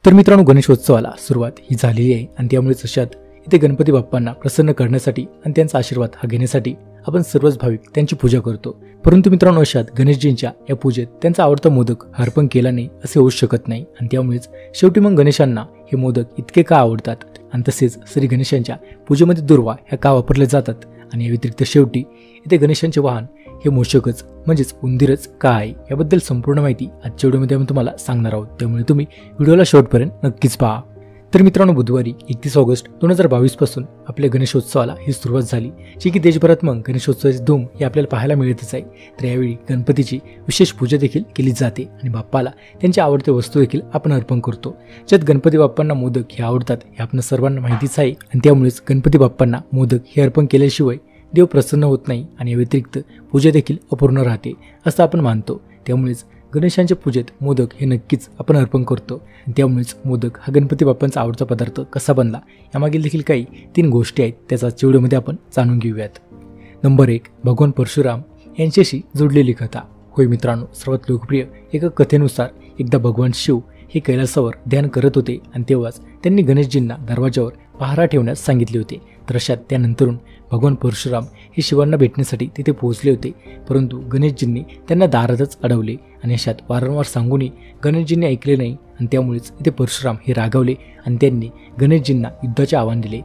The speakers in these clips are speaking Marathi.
तर मित्रांनो, गणेशोत्सवाला सुरुवात ही झालेली आहे आणि त्यामुळेच अशात इथे गणपती बाप्पांना प्रसन्न करण्यासाठी आणि त्यांचा आशीर्वाद हा घेण्यासाठी आपण सर्वच भाविक त्यांची पूजा करतो। परंतु मित्रांनो, अशात गणेशजींच्या या पूजेत त्यांचा आवडता मोदक अर्पण केला नाही असे होऊ शकत नाही आणि त्यामुळेच शेवटी मग गणेशांना हे मोदक इतके का आवडतात आणि तसेच श्री गणेशांच्या पूजेमध्ये दुर्वा ह्या का वापरले जातात आणि या व्यतिरिक्त शेवटी इथे गणेशांचे वाहन हे मोषकच म्हणजेच उंदीरच का आहे याबद्दल संपूर्ण माहिती आजच्या व्हिडिओमध्ये आपण तुम्हाला सांगणार आहोत, त्यामुळे तुम्ही व्हिडिओला शेवटपर्यंत नक्कीच पहा। तर मित्रांनो, बुधवारी 31 ऑगस्ट 2022 पासून आपल्या गणेशोत्सवाला ही सुरुवात झाली, जी की देशभरात मग गणेशोत्सवाची धूम ही आपल्याला पाहायला मिळतच आहे। तर यावेळी गणपतीची विशेष पूजा देखील केली जाते आणि बाप्पाला त्यांच्या आवडत्या वस्तू देखील आपण अर्पण करतो, ज्यात गणपती बाप्पांना मोदक हे आवडतात हे आपण सर्वांना माहितीच आहे आणि त्यामुळेच गणपती बाप्पांना मोदक हे अर्पण केल्याशिवाय देव प्रसन्न होत नाही आणि या व्यतिरिक्त पूजा देखील अपूर्ण राहते असं आपण मानतो। त्यामुळेच गणेशांच्या पूजेत मोदक हे नक्कीच आपण अर्पण करतो आणि त्यामुळेच मोदक हा गणपती बाप्पांचा आवडता पदार्थ कसा बनला यामागील देखील काही 3 गोष्टी आहेत, त्याचा व्हिडिओमध्ये आपण जाणून घेऊयात। नंबर 1, भगवान परशुराम यांच्याशी जोडलेली कथा। होय मित्रांनो, सर्वात लोकप्रिय एका कथेनुसार एकदा भगवान शिव हे कैलासावर ध्यान करत होते आणि तेव्हाच त्यांनी गणेशजींना दरवाजावर पहारा ठेवण्यास सांगितले होते। तर अशात त्यानंतरून भगवान परशुराम हे शिवांना भेटण्यासाठी तिथे पोहोचले होते, परंतु गणेशजींनी त्यांना दारातच अडवले आणि अशात वारंवार सांगूनही गणेशजींनी ऐकले नाही आणि त्यामुळेच इथे परशुराम हे रागावले आणि त्यांनी गणेशजींना युद्धाचे आव्हान दिले।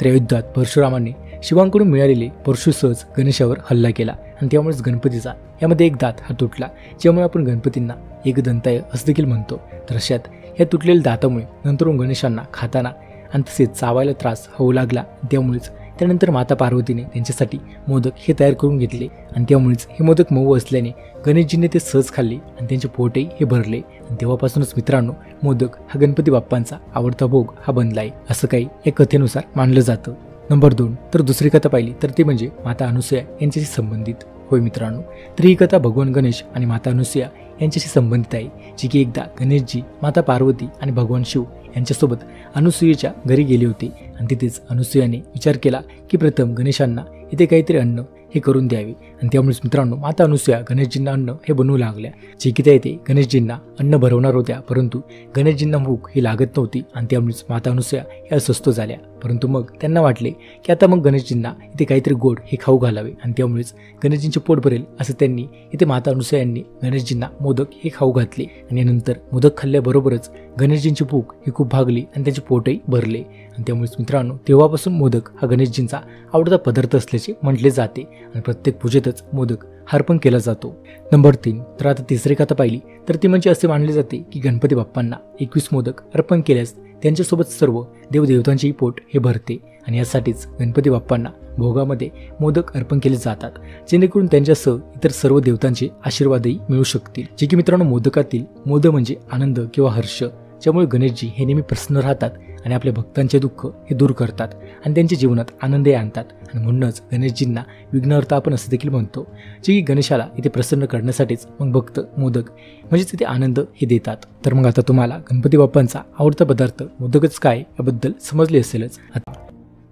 तर या युद्धात परशुरामांनी शिवांकडून मिळालेले परशुसहज गणेशावर हल्ला केला आणि त्यामुळेच गणपतीचा यामध्ये एक दात हा तुटला, ज्यामुळे आपण गणपतींना एकदंताय असं देखील म्हणतो। तर अशात या तुटलेल्या दातामुळे नंतरून गणेशांना खाताना आणि तसेच चावायला त्रास होऊ लागला। त्यामुळेच त्यानंतर माता पार्वतीने त्यांच्यासाठी मोदक हे तयार करून घेतले आणि त्यामुळेच हे मोदक मऊ असल्याने गणेशजींनी ते सहज खाल्ले आणि त्यांचे पोटही हे भरले आणि तेव्हापासूनच मित्रांनो, मोदक हा गणपती बाप्पांचा आवडता भोग हा बनलाय असं काही या कथेनुसार मानलं जातं। नंबर 2, तर दुसरी कथा पाहिली तर ती म्हणजे माता अनुसूया यांच्याशी संबंधित। होय मित्रांनो, तर ही कथा भगवान गणेश आणि माता अनुसूया यांच्याशी संबंधित आहे, जी की एकदा गणेशजी, माता पार्वती आणि भगवान शिव यांच्यासोबत अनुसूयेच्या घरी गेले होते आणि तिथेच अनुसूयाने विचार केला की प्रथम गणेशांना इथे काहीतरी अन्न हे करून द्यावे आणि त्यामुळेच मित्रांनो, माता अनुसूया गणेशजींना अन्न हे बनवू लागल्या, जे की त्या इथे गणेशजींना अन्न भरवणार होत्या, परंतु गणेशजींना भूक ही लागत नव्हती आणि त्यामुळेच माता अनुसूया या अस्वस्थ झाल्या। परंतु मग त्यांना वाटले की आता मग गणेशजींना इथे काहीतरी गोड हे खाऊ घालावे आणि त्यामुळेच गणेशजींचे पोट भरेल असं त्यांनी इथे माता अनुसूया यांनी गणेशजींना मोदक हे खाऊ घातले आणि नंतर मोदक खाल्ल्याबरोबरच गणेशजींची भूक ही खूप भागली आणि त्यांचे पोटही भरले आणि त्यामुळेच मित्रांनो, तेव्हापासून मोदक हा गणेशजींचा आवडता पदार्थ असल्याचे म्हटले जाते आणि प्रत्येक पूजेतच मोदक अर्पण केला जातो। नंबर 3, तर आता तिसरी कथा पाहिली तर ती म्हणजे असे मानले जाते की गणपती बाप्पांना 21 मोदक अर्पण केल्यास त्यांच्यासोबत सर्व देवदेवतांचेही पोट हे भरते आणि यासाठीच गणपती बाप्पांना भोगामध्ये मोदक अर्पण केले जातात, जेणेकरून त्यांच्यासह इतर सर्व देवतांचे आशीर्वादही मिळू शकतील। जे की मित्रांनो, मोदकातील मोद म्हणजे आनंद किंवा हर्ष, ज्यामुळे गणेशजी हे नेहमी प्रसन्न राहतात आणि आपल्या भक्तांचे दुःख हे दूर करतात आणि त्यांच्या जीवनात आनंदही आणतात आणि म्हणूनच गणेशजींना विघ्नहर्ता आपण असं देखील म्हणतो, जे की गणेशाला इथे प्रसन्न करण्यासाठीच मग भक्त मोदक म्हणजेच इथे आनंद हे देतात। तर मग आता तुम्हाला गणपती बाप्पांचा आवडता पदार्थ मोदकच काय याबद्दल समजले असेलच।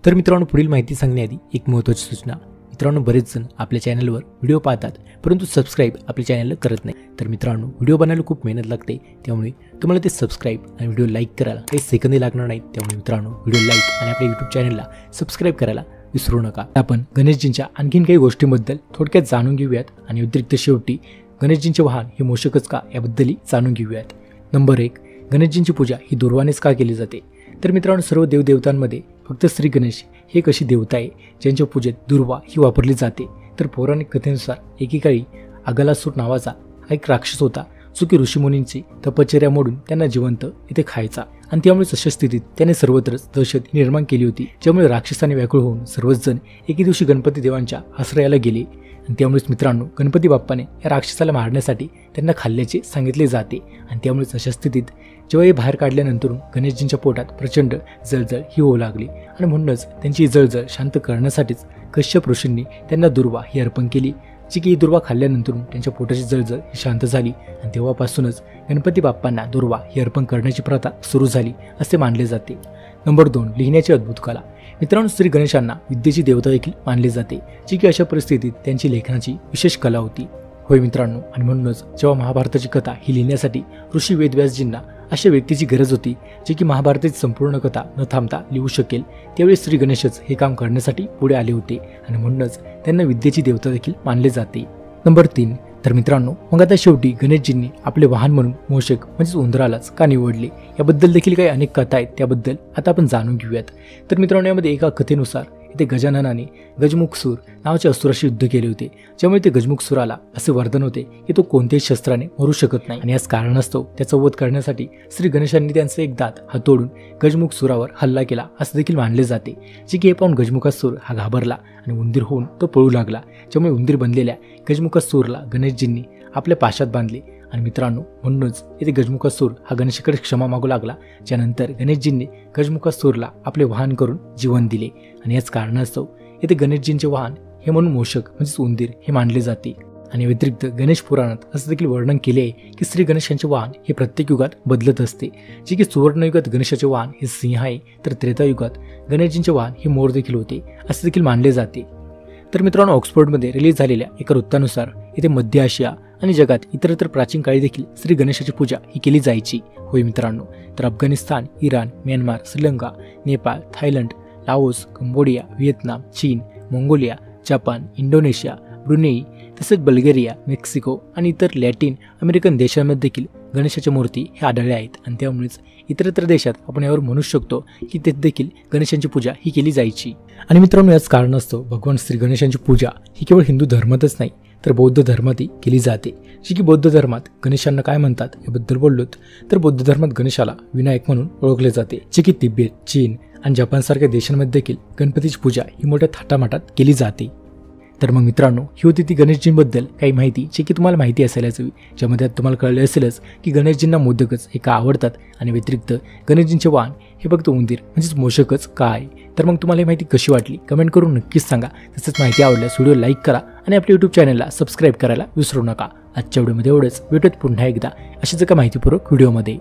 तर मित्रांनो, पुढील माहिती सांगण्याआधी एक महत्त्वाची सूचना। मित्रांनो, बरेच जण आपल्या चॅनलवर व्हिडिओ पाहतात परंतु सबस्क्राईब आपल्या चॅनलला करत नाही। तर मित्रांनो, व्हिडिओ बनायला खूप मेहनत लागते, त्यामुळे तुम्हाला ते सबस्क्राईब आणि व्हिडिओ लाईक करायला काही सेकंदही लागणार नाहीत। त्यामुळे मित्रांनो, व्हिडिओ लाईक आणि आपल्या यूट्यूब चॅनलला सबस्क्राईब करायला विसरू नका। आपण गणेशजींच्या आणखीन काही गोष्टींबद्दल थोडक्यात जाणून घेऊयात आणि व्यतिरिक्त शेवटी गणेशजींचे वाहन हे मोषकच का याबद्दलही जाणून घेऊयात। नंबर 1, गणेशजींची पूजा ही दुर्वानेच का केली जाते? तर मित्रांनो, सर्व देवदेवतांमध्ये फक्त श्री गणेश हे एक अशी देवता आहे ज्यांच्या पूजेत दुर्वा ही वापरली जाते। तर पौराणिक कथेनुसार एकेकाळी अगलासूर नावाचा हा एक राक्षस होता, जो की ऋषीमुनींची तपश्चर्या मोडून त्यांना जिवंत इथे खायचा आणि त्यामुळेच अशा स्थितीत त्याने सर्वत्रच दहशत निर्माण केली होती, ज्यामुळे राक्षसाने व्याकुळ होऊन सर्वच जण एके दिवशी गणपती देवांच्या आश्रयाला गेले आणि त्यामुळेच मित्रांनो, गणपती बाप्पाने या राक्षसाला मारण्यासाठी त्यांना खाल्ल्याचे सांगितले जाते आणि त्यामुळेच अशा स्थितीत जेव्हा हे बाहेर काढल्यानंतर गणेशजींच्या पोटात प्रचंड जळजळ ही होऊ लागली आणि म्हणूनच त्यांची जळजळ शांत करण्यासाठीच कश्यप ऋषींनी त्यांना दुर्वा ही अर्पण केली, जी की दुर्वा खाल्ल्यानंतर त्यांच्या पोटाची जळजळ ही शांत झाली आणि तेव्हापासूनच गणपती बाप्पांना दुर्वा ही अर्पण करण्याची प्रथा सुरू झाली असे मानले जाते। नंबर 2, लिहिण्याची अद्भुत कला। मित्रांनो, श्री गणेशांना विद्येची देवता देखील मानले जाते, जी की अशा परिस्थितीत त्यांची लेखनाची विशेष कला होती। होय मित्रांनो, आणि म्हणूनच जेव्हा महाभारताची कथा ही लिहिण्यासाठी ऋषी वेदव्यासजींना अशा व्यक्तीची गरज होती जे की महाभारताची संपूर्ण कथा न थांबता लिहू शकेल। त्यावेळी श्री गणेशच हे काम करण्यासाठी पुढे आले होते आणि म्हणूनच त्यांना विद्येची देवता देखील मानले जाते। नंबर 3, तर मित्रांनो मग आता शेवटी गणेशजींनी आपले वाहन म्हणून मूषक म्हणजेच उंदरालाच का निवडले याबद्दल देखील काही अनेक कथा आहेत, त्याबद्दल आता आपण जाणून घेऊयात। तर मित्रांनो यामध्ये एका कथेनुसार इथे गजाननाने गजमुखसूर नावाच्या असुराशी युद्ध केले होते, ज्यामुळे ते गजमुखसूराला असे वरदान होते की तो कोणत्याही शस्त्राने मरू शकत नाही आणि याच कारणास्तव त्याचा वध करण्यासाठी श्री गणेशांनी त्यांचे एक दात हातोडून गजमुखसूरावर हल्ला केला असे देखील मानले जाते। जे की हे पाहून गजमुखासूर हा घाबरला आणि उंदीर होऊन तो पळू लागला, ज्यामुळे उंदीर बनलेल्या गजमुखासूरला गणेशजींनी आपल्या पाशात बांधले आणि मित्रांनो म्हणूनच येथे गजमुखासूर हा गणेशाकडे क्षमा मागू लागला, ज्यानंतर गणेशजींनी गजमुखासूरला आपले वाहन करून जीवन दिले आणि याच कारणास्तव येथे गणेशजींचे वाहन हे म्हणून मूषक म्हणजेच उंदीर हे मानले जाते। आणि व्यतिरिक्त गणेश पुराणात असं देखील वर्णन केले आहे की श्री गणेशांचे वाहन हे प्रत्येक युगात बदलत असते, जे की सुवर्णयुगात गणेशाचे वाहन हे सिंह आहे, तर त्रेतायुगात गणेशजींचे वाहन हे मोर देखील होते असे देखील मानले जाते। तर मित्रांनो ऑक्सफोर्डमध्ये रिलीज झालेल्या एका वृत्तानुसार येथे मध्य आशिया आणि जगात इतरत्र प्राचीन काळी देखील श्री गणेशाची पूजा ही केली जायची। होय मित्रांनो, तर Afghanistan, Iran, Myanmar, Sri Lanka, Nepal, Thailand, Laos, Cambodia, Vietnam, चीन, मंगोलिया, जपान, इंडोनेशिया, ब्रुनेई तसेच बल्गेरिया, मेक्सिको आणि इतर लॅटिन अमेरिकन देशांमध्ये देखील गणेशाच्या मूर्ती हे आढळल्या आहेत आणि त्यामुळेच इतरत्र देशात आपण यावर म्हणू शकतो की तेथे देखील गणेशांची पूजा ही केली जायची। आणि मित्रांनो याच कारणास्तव भगवान श्री गणेशांची पूजा ही केवळ हिंदू धर्मातच नाही तर बौद्ध धर्मातही केली जाते। जी की बौद्ध धर्मात गणेशांना काय म्हणतात याबद्दल बोललोत तर बौद्ध धर्मात गणेशाला विनायक म्हणून ओळखले जाते, जे की तिबेट, चीन आणि जपानसारख्या देशांमध्ये देखील गणपतीची पूजा ही मोठ्या थाटामाटात केली जाते। तर मग मित्रांनो ही होती ती गणेशजींबद्दल काही माहिती जी की तुम्हाला माहिती असायलाच हवी, ज्यामध्ये तुम्हाला कळले असेलच की गणेशजींना मोदकच हे का आवडतात आणि व्यतिरिक्त गणेशजींचे वाहन हे फक्त उंदीर म्हणजेच मूषकच का आहे। तर मग तुम्हाला ही माहिती कशी वाटली कमेंट करून नक्कीच सांगा। तसंच माहिती आवडल्यास व्हिडिओ लाईक करा आणि आपल्या यूट्यूब चॅनलला सबस्क्राईब करायला विसरू नका। आजच्या व्हिडिओमध्ये एवढंच, भेटूयात पुन्हा एकदा अशाच एका माहितीपूर्वक व्हिडिओमध्ये।